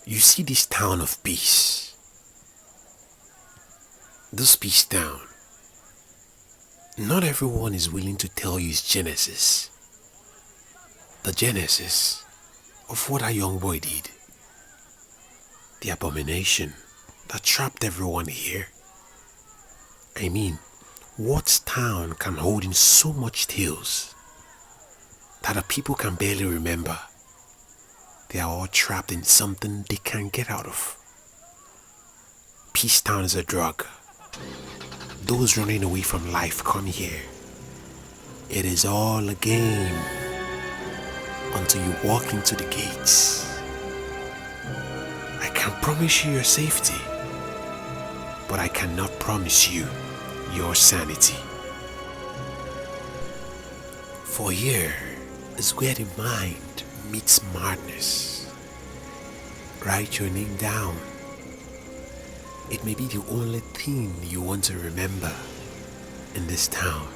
You see this town of peace. This peace town. Not everyone is willing to tell you its genesis. The genesis of what a young boy did. The abomination that trapped everyone here. I mean, what town can hold in so much tales that the people can barely remember? They are all trapped in something they can't get out of. Peace Town is a drug. Those running away from life come here. It is all a game until you walk into the gates. I can promise you your safety, but I cannot promise you your sanity. For here is where the mind meets madness. Write your name down. It may be the only thing you want to remember in this town.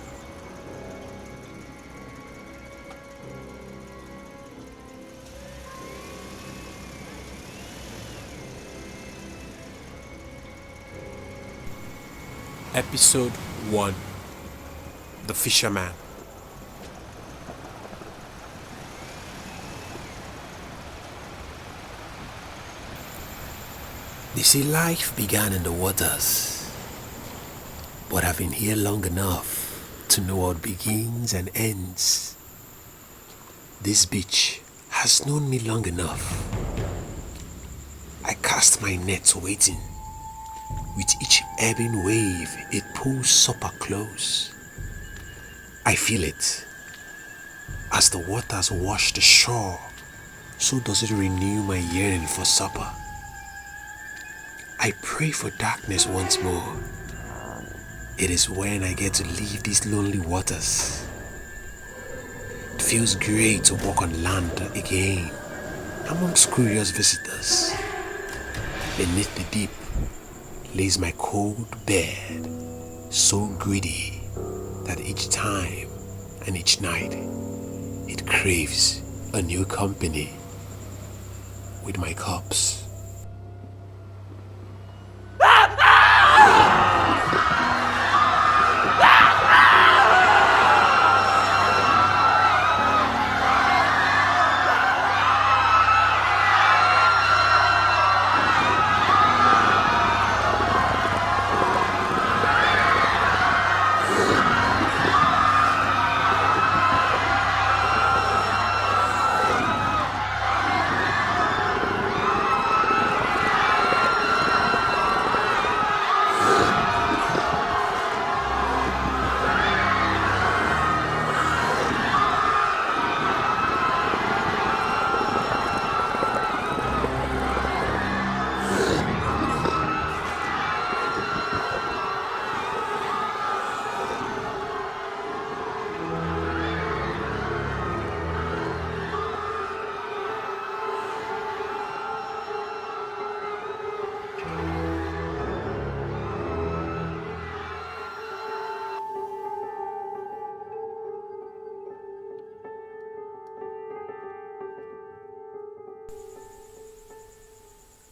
Episode 1: The Fisherman. They say life began in the waters, but I've been here long enough to know how it begins and ends. This beach has known me long enough. I cast my net waiting. With each ebbing wave, it pulls supper close. I feel it. As the waters wash the shore, so does it renew my yearning for supper. I pray for darkness once more. It is when I get to leave these lonely waters. It feels great to walk on land again, amongst curious visitors. Beneath the deep lays my cold bed, so greedy that each time and each night it craves a new company. With my cups,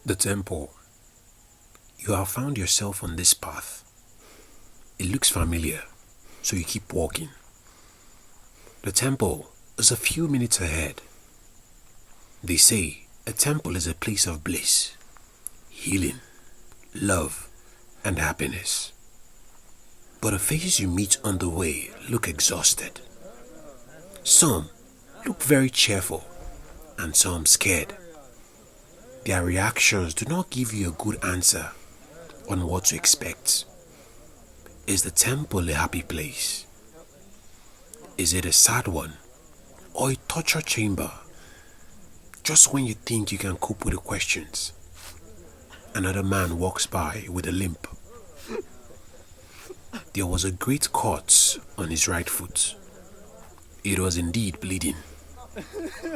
the temple. You have found yourself on this path. It looks familiar, so you keep walking. The temple is a few minutes ahead. They say a temple is a place of bliss, healing, love, and happiness. But the faces you meet on the way look exhausted. Some look very cheerful, and some scared. Their reactions do not give you a good answer on what to expect. Is the temple a happy place? Is it a sad one? Or a torture chamber? Just when you think you can cope with the questions, another man walks by with a limp. There was a great cut on his right foot. It was indeed bleeding.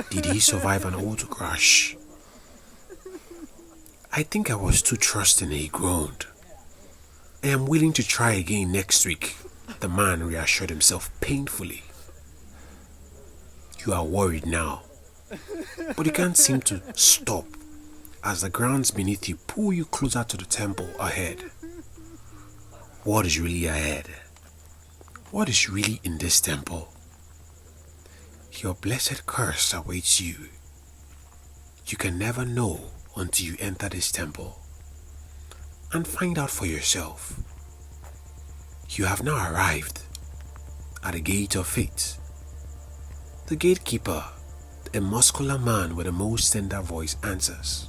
Did he survive an auto crash? I think I was too trusting, he groaned. I am willing to try again next week, the man reassured himself painfully. You are worried now, but you can't seem to stop as the grounds beneath you pull you closer to the temple ahead. What is really ahead? What is really in this temple? Your blessed curse awaits you. You can never know until you enter this temple and find out for yourself. You have now arrived at the gate of fate. The gatekeeper, a muscular man with the most tender voice, answers,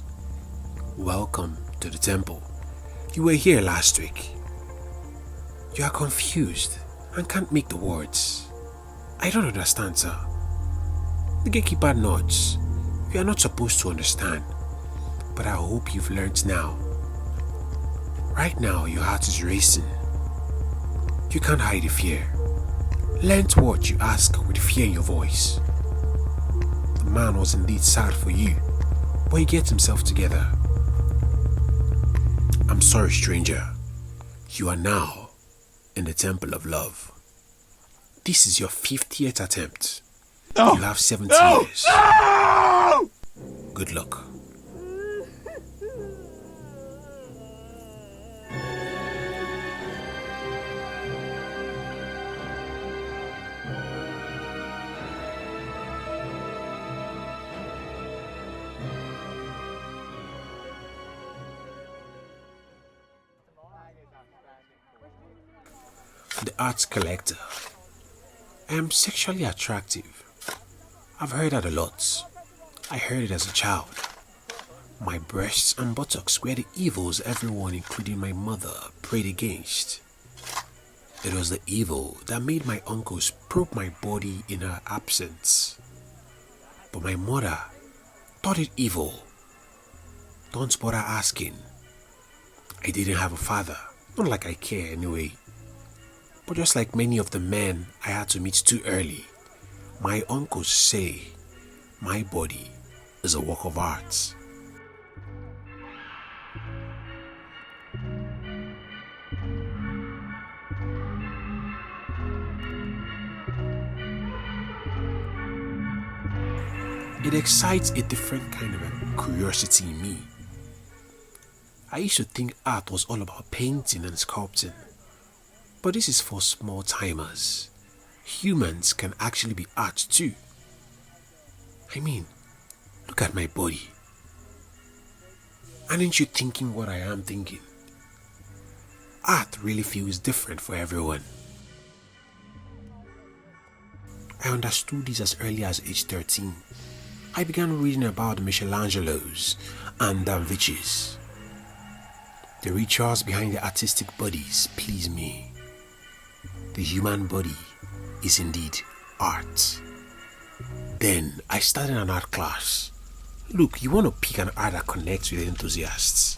"Welcome to the temple. You were here last week. You are confused and can't make the words. I don't understand, sir." The gatekeeper nods. You are not supposed to understand, but I hope you've learned now. Right now, your heart is racing. You can't hide the fear. Learn what you ask with fear in your voice. The man was indeed sad for you, but he gets himself together. "I'm sorry, stranger. You are now in the temple of love. This is your 50th attempt. No. You have 70 years. No! Good luck." The art collector. I am sexually attractive. I've heard that a lot. I heard it as a child. My breasts and buttocks were the evils everyone, including my mother, prayed against. It was the evil that made my uncles probe my body in her absence. But my mother thought it evil. Don't bother asking. I didn't have a father, not like I care anyway. But just like many of the men I had to meet too early, my uncles say my body is a work of art. It excites a different kind of a curiosity in me. I used to think art was all about painting and sculpting. But this is for small timers. Humans can actually be art too. I mean, look at my body. Aren't you thinking what I am thinking? Art really feels different for everyone. I understood this as early as age 13. I began reading about the Michelangelos and Da Vinci's. The rituals behind the artistic bodies please me. The human body is indeed art. Then I started an art class. Look, you want to pick an art that connects with enthusiasts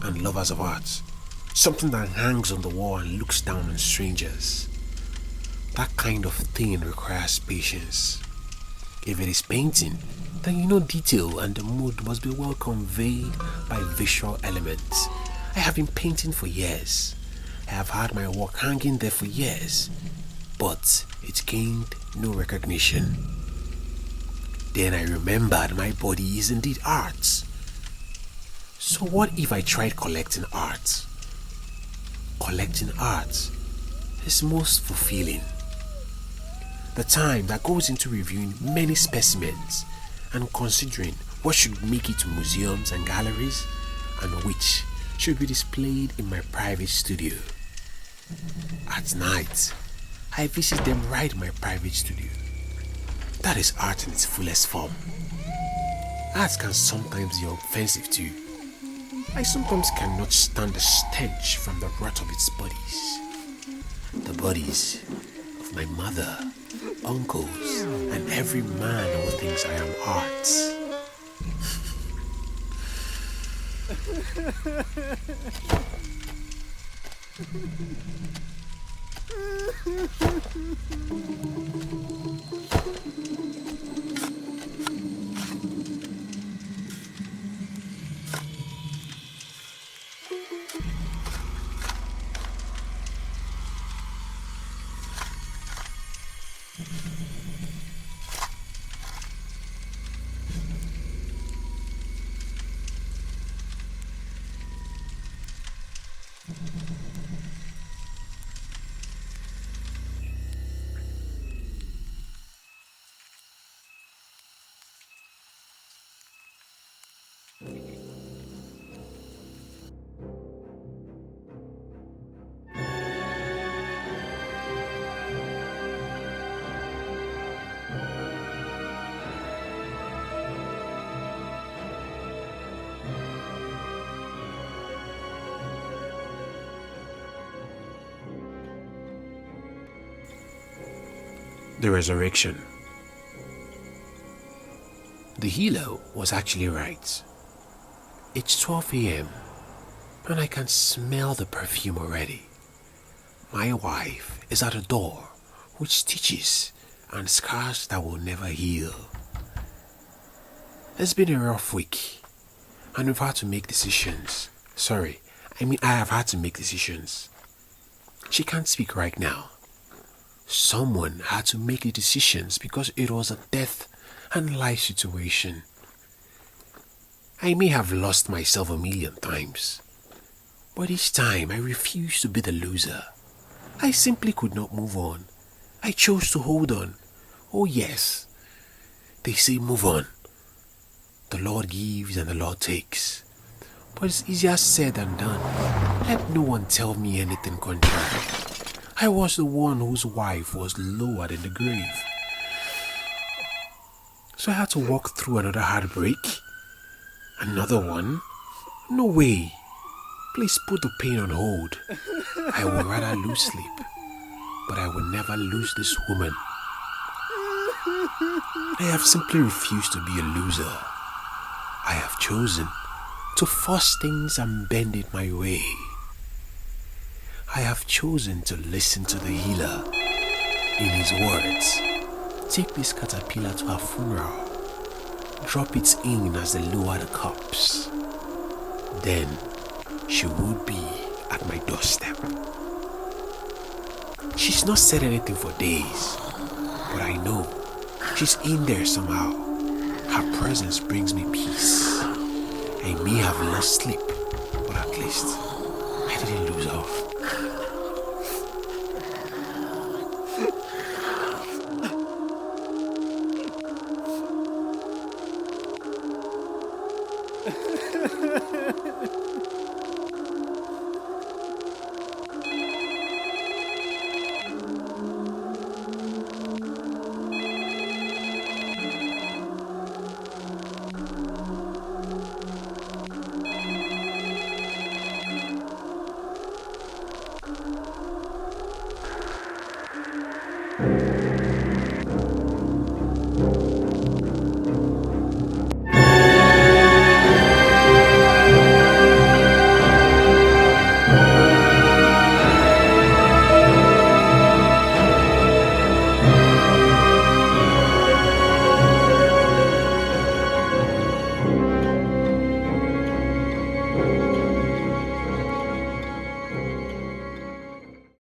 and lovers of art. Something that hangs on the wall and looks down on strangers. That kind of thing requires patience. If it is painting, then you know detail and the mood must be well conveyed by visual elements. I have been painting for years. I have had my work hanging there for years, but it gained no recognition. Then I remembered my body is indeed art. So what if I tried collecting art? Collecting art is most fulfilling. The time that goes into reviewing many specimens and considering what should make it to museums and galleries and which should be displayed in my private studio. At night, I visit them right in my private studio. That is art in its fullest form. Art can sometimes be offensive too. I sometimes cannot stand the stench from the rot of its bodies. The bodies of my mother, uncles, and every man who thinks I am art. The resurrection. The healer was actually right. It's 12 a.m. and I can smell the perfume already. My wife is at the door with stitches and scars that will never heal. It's been a rough week and we've had to make decisions. I have had to make decisions. She can't speak right now. Someone had to make the decisions because it was a death and life situation. I may have lost myself a million times, but each time I refused to be the loser. I simply could not move on. I chose to hold on. Oh yes, they say move on. The Lord gives and the Lord takes. But it's easier said than done. Let no one tell me anything contrary. I was the one whose wife was lowered in the grave. So I had to walk through another heartbreak. Another one? No way. Please put the pain on hold. I would rather lose sleep, but I will never lose this woman. I have simply refused to be a loser. I have chosen to force things and bend it my way. I have chosen to listen to the healer in his words. Take this caterpillar to her funeral. Drop it in as they lower the cups. Then she would be at my doorstep. She's not said anything for days, but I know she's in there somehow. Her presence brings me peace. I may have lost sleep, but at least I didn't lose off.